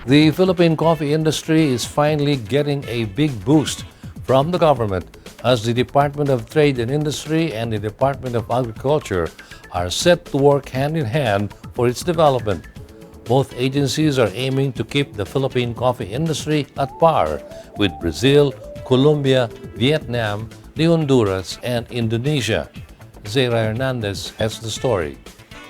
The Philippine coffee industry is finally getting a big boost from the government as the Department of Trade and Industry and the Department of Agriculture are set to work hand in hand for its development. Both agencies are aiming to keep the Philippine coffee industry at par with Brazil, Colombia, Vietnam, the Honduras, and Indonesia. Zara Hernandez has the story.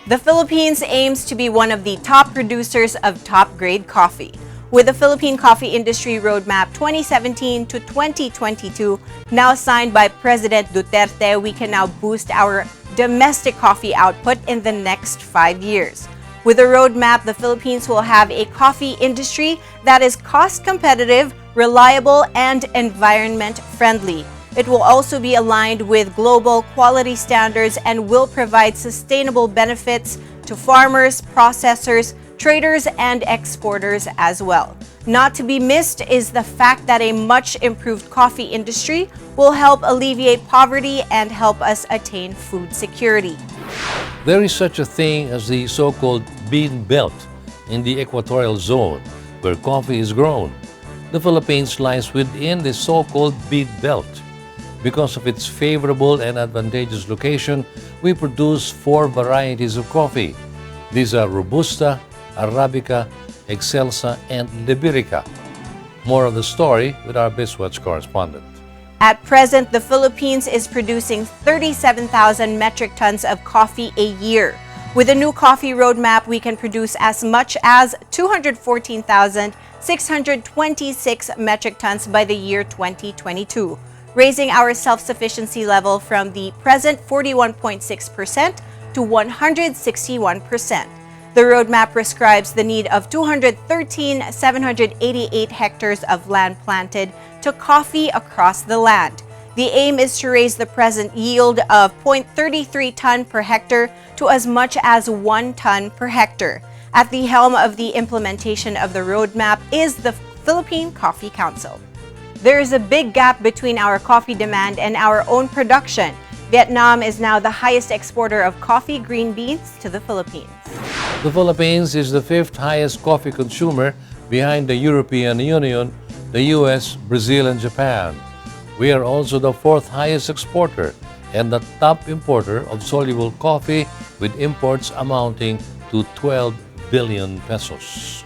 The Philippines aims to be one of the top producers of top-grade coffee. With the Philippine Coffee Industry Roadmap 2017 to 2022 now signed by President Duterte, we can now boost our domestic coffee output in the next 5 years. With the roadmap, the Philippines will have a coffee industry that is cost competitive, reliable, and environment friendly. It will also be aligned with global quality standards and will provide sustainable benefits to farmers, processors, traders, and exporters as well. Not to be missed is the fact that a much improved coffee industry will help alleviate poverty and help us attain food security. There is such a thing as the so-called bean belt in the equatorial zone where coffee is grown. The Philippines lies within the so-called bean belt. Because of its favorable and advantageous location, we produce 4 varieties of coffee. These are Robusta, Arabica, Excelsa, and Liberica. More of the story with our Bizwatch correspondent. At present, the Philippines is producing 37,000 metric tons of coffee a year. With the new coffee roadmap, we can produce as much as 214,626 metric tons by the year 2022, raising our self-sufficiency level from the present 41.6% to 161%. The roadmap prescribes the need of 213,788 hectares of land planted to coffee across the land. The aim is to raise the present yield of 0.33 ton per hectare to as much as 1 ton per hectare. At the helm of the implementation of the roadmap is the Philippine Coffee Council. There is a big gap between our coffee demand and our own production. Vietnam is now the highest exporter of coffee green beans to the Philippines. The Philippines is the 5th highest coffee consumer behind the European Union, the US, Brazil, and Japan. We are also the 4th highest exporter and the top importer of soluble coffee with imports amounting to 12 billion pesos.